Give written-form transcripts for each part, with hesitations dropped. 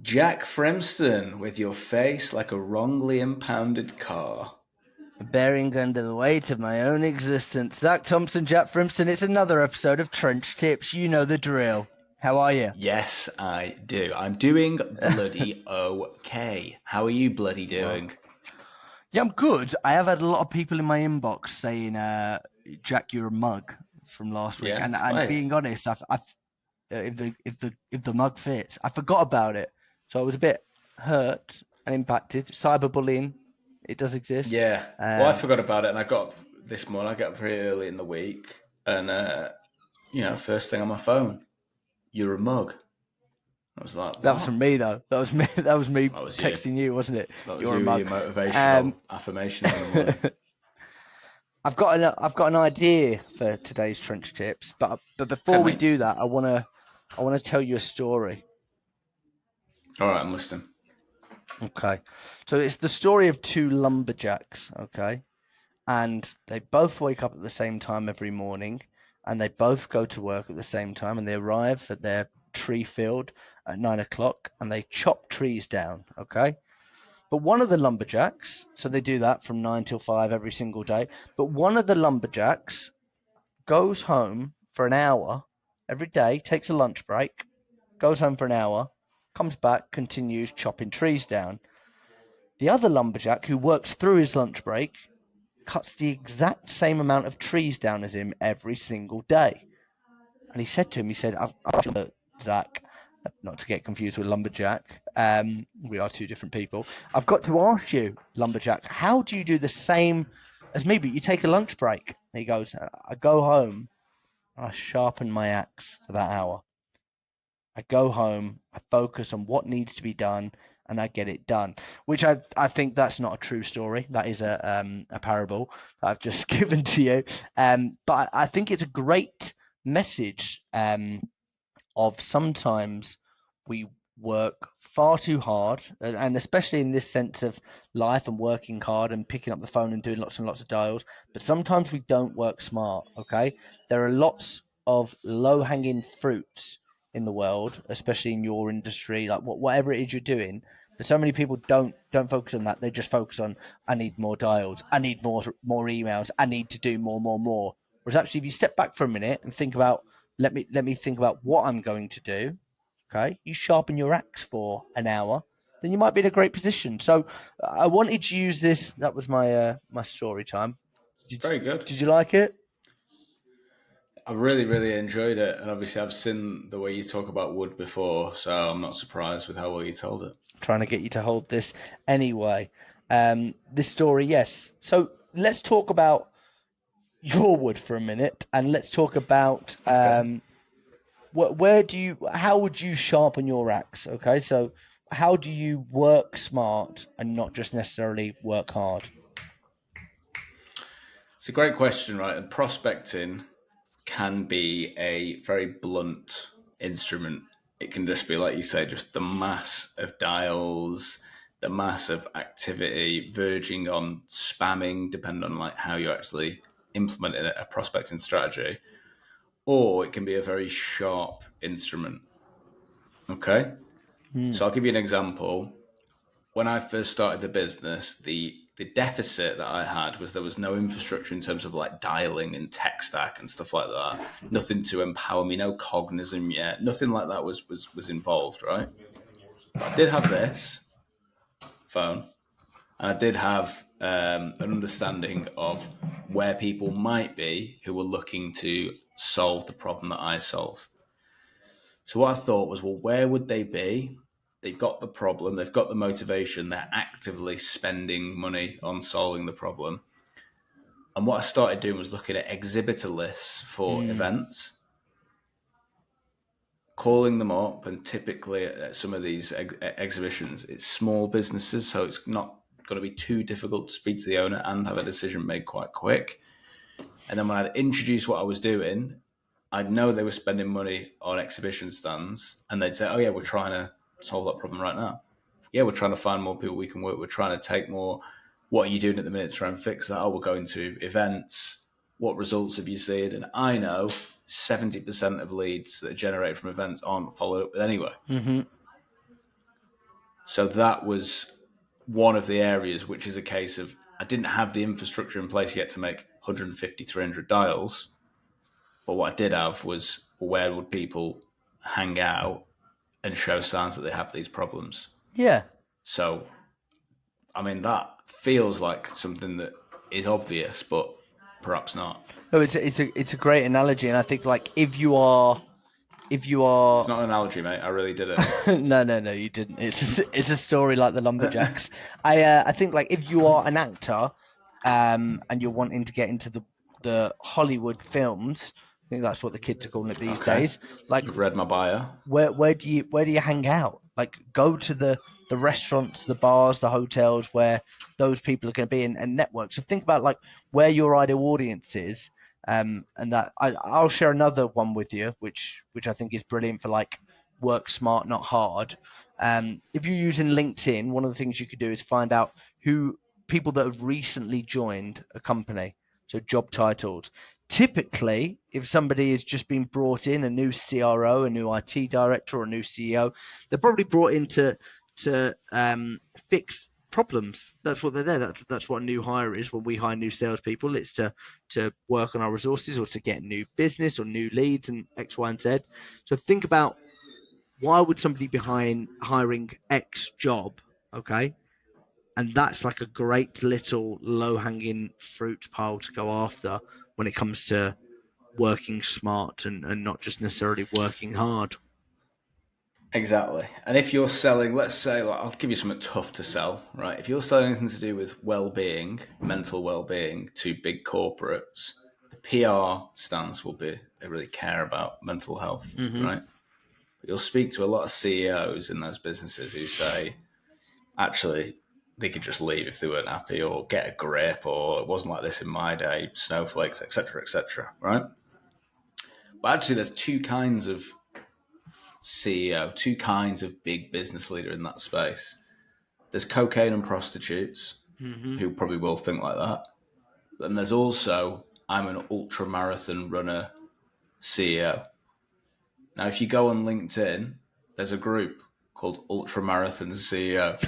Jack Fremston with your face like a wrongly impounded car. Bearing under the weight of my own existence. Zach Thompson, Jack Frimston, it's another episode of Trench Tips. You know the drill. How are you? Yes, I do. I'm doing bloody okay. How are you bloody doing? Yeah, I'm good. I have had a lot of people in my inbox saying, Jack, you're a mug from last week. Yeah, And it's and fine. being honest, if the mug fits, I forgot about it. So I was a bit hurt and impacted. Cyberbullying, it does exist. Yeah. Well, I forgot about it, and I got up this morning. I got up very early in the week, and first thing on my phone, you're a mug. I was like, That was from what? me though. That was me. That was me That was you. texting you, wasn't it? That was You're a you with your mug. motivational affirmations in the morning. I've got an idea for today's trench tips, but before Okay, we mate. do that, I wanna tell you a story. All right, I'm listening. Okay, so it's the story of two lumberjacks. Okay, and they both wake up at the same time every morning, and they both go to work at the same time, and they arrive at their tree field at 9 o'clock, and they chop trees down. Okay. But one of the lumberjacks, so they do that from 9 till 5 every single day. But one of the lumberjacks goes home for an hour every day, takes a lunch break, goes home for an hour, comes back, continues chopping trees down. The other lumberjack, who works through his lunch break, cuts the exact same amount of trees down as him every single day. And he said to him, Zach, not to get confused with lumberjack, we are two different people. I've got to ask you, lumberjack, how do you do the same as me, but you take a lunch break? And he goes, I go home and I sharpen my axe for that hour. I go home, I focus on what needs to be done, and I get it done. Which I think that's not a true story. That is a parable that I've just given to you. But I think it's a great message of sometimes we work far too hard, and especially in this sense of life and working hard and picking up the phone and doing lots and lots of dials, but sometimes we don't work smart. Okay, there are lots of low-hanging fruits in the world, especially in your industry, like whatever it is you're doing. But so many people don't focus on that. They just focus on, I need more dials, I need more emails, I need to do more. Whereas actually, if you step back for a minute and think about, let me think about what I'm going to do. Okay, you sharpen your axe for an hour, then you might be in a great position. So I wanted to use this. That was my story time. Did Very good. did you like it? I really, really enjoyed it, and obviously I've seen the way you talk about wood before, so I'm not surprised with how well you told it. Trying to get you to hold this anyway. This story, yes. So let's talk about your wood for a minute, and let's talk about Okay. how would you sharpen your axe? Okay, so how do you work smart and not just necessarily work hard? It's a great question, right? And prospecting can be a very blunt instrument. It can just be, like you say, just the mass of dials, the mass of activity, verging on spamming, depending on like how you actually implement a prospecting strategy. Or it can be a very sharp instrument. Okay. Hmm. So I'll give you an example. When I first started the business, the deficit that I had was there was no infrastructure in terms of like dialing and tech stack and stuff like that. Nothing to empower me, no cognizant yet. Nothing like that was involved, right? But I did have this phone, and I did have an understanding of where people might be who were looking to solve the problem that I solve. So what I thought was, well, where would they be? They've got the problem, they've got the motivation, they're actively spending money on solving the problem. And what I started doing was looking at exhibitor lists for Hmm. events, calling them up, and typically at some of these exhibitions, it's small businesses, so it's not going to be too difficult to speak to the owner and have a decision made quite quick. And then when I'd introduce what I was doing, I'd know they were spending money on exhibition stands, and they'd say, "Oh yeah, we're trying to solve that problem right now. Yeah, we're trying to find more people we can work. We're trying to take more. What are you doing at the minute to try and fix that? Oh, we're going to events. What results have you seen?" And I know 70% of leads that are generated from events aren't followed up with anyway. Mm-hmm. So that was one of the areas, which is a case of I didn't have the infrastructure in place yet to make 150, 300 dials. But what I did have was where would people hang out and show signs that they have these problems. Yeah. So, I mean, that feels like something that is obvious, but perhaps not. No, it's a great analogy, and I think like if you are. It's not an analogy, mate. I really did it. No, you didn't. It's a story like the Lumberjacks. I think like if you are an actor, and you're wanting to get into the Hollywood films, I think that's what the kids are calling it these days. Like, you've read my bio. Where do you hang out? Like, go to the restaurants, the bars, the hotels where those people are going to be, and network. So think about like where your ideal audience is. And that I'll share another one with you, which I think is brilliant for like work smart, not hard. If you're using LinkedIn, one of the things you could do is find out who people that have recently joined a company. So job titles. Typically, if somebody has just been brought in, a new CRO, a new IT director, or a new CEO, they're probably brought in to fix problems. That's what they're there. That's what a new hire is. When we hire new salespeople, it's to work on our resources or to get new business or new leads and X, Y, and Z. So think about why would somebody be hiring X job, okay? And that's like a great little low-hanging fruit pile to go after when it comes to working smart and not just necessarily working hard. Exactly. And if you're selling, let's say, like, I'll give you something tough to sell, right? If you're selling anything to do with well-being, mental well-being to big corporates, the PR stance will be they really care about mental health, right? But you'll speak to a lot of CEOs in those businesses who say, actually, they could just leave if they weren't happy, or get a grip, or it wasn't like this in my day, snowflakes, etc., right? But actually, there's two kinds of CEO, two kinds of big business leader in that space. There's cocaine and prostitutes who probably will think like that. Then there's also, I'm an ultra marathon runner CEO. Now, if you go on LinkedIn, there's a group called Ultra Marathon CEO.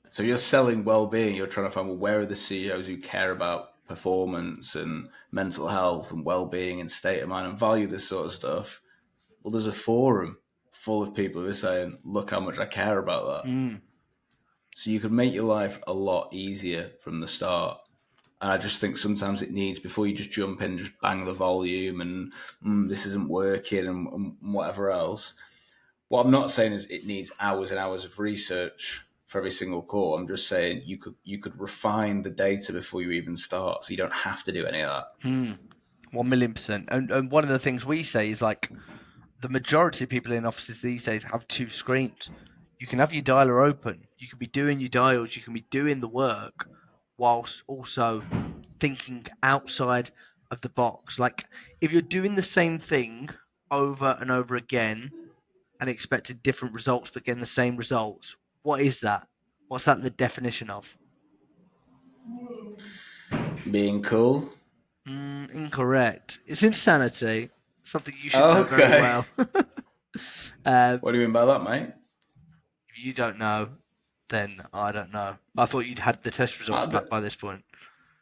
So you're selling well-being. You're trying to find, well, where are the CEOs who care about performance and mental health and well-being and state of mind and value this sort of stuff? Well, there's a forum full of people who are saying, look how much I care about that. So you could make your life a lot easier from the start. And I just think sometimes it needs, before you just jump in, just bang the volume and this isn't working and whatever else. What I'm not saying is it needs hours and hours of research for every single call. I'm just saying you could refine the data before you even start, so you don't have to do any of that. 1,000,000%. And one of the things we say is like the majority of people in offices these days have two screens. You can have your dialer open. You can be doing your dials. You can be doing the work whilst also thinking outside of the box. Like if you're doing the same thing over and over again and expecting different results but getting the same results, what is that? What's that the definition of? Being cool. Incorrect. It's insanity. Something you should know very well. What do you mean by that, mate? If you don't know, then I don't know. I thought you'd had the test results back by this point.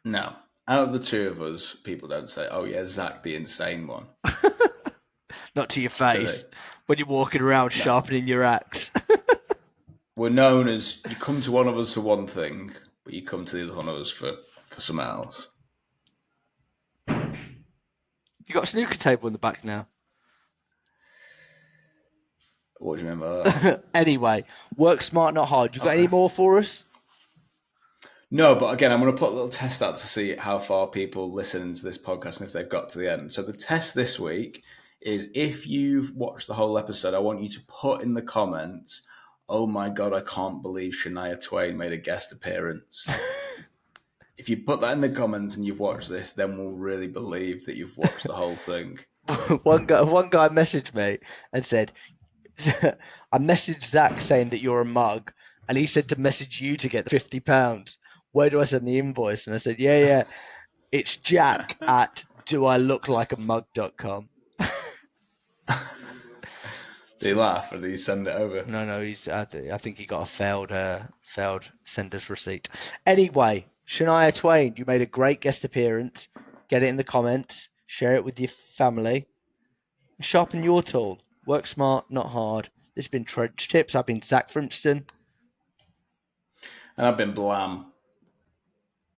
No. Out of the two of us, people don't say, oh yeah, Zach the insane one. Not to your face. When you're walking around sharpening your axe. We're known as, you come to one of us for one thing, but you come to the other one of us for something else. You got a snooker table in the back now. What do you mean by that? Anyway, work smart, not hard. You got any more for us? No, but again, I'm going to put a little test out to see how far people listen to this podcast and if they've got to the end. So the test this week is, if you've watched the whole episode, I want you to put in the comments, oh my God, I can't believe Shania Twain made a guest appearance. If you put that in the comments and you've watched this, then we'll really believe that you've watched the whole thing. One guy messaged me and said, I messaged Zach saying that you're a mug, and he said to message you to get the £50. Where do I send the invoice? And I said, yeah, it's Jack at doilooklikeamug.com. Did he laugh or did he send it over? No, he's. I think he got a failed sender's receipt. Anyway, Shania Twain, you made a great guest appearance. Get it in the comments. Share it with your family. Sharpen your tool. Work smart, not hard. This has been Trench Tips. I've been Zach Frimston. And I've been Blam.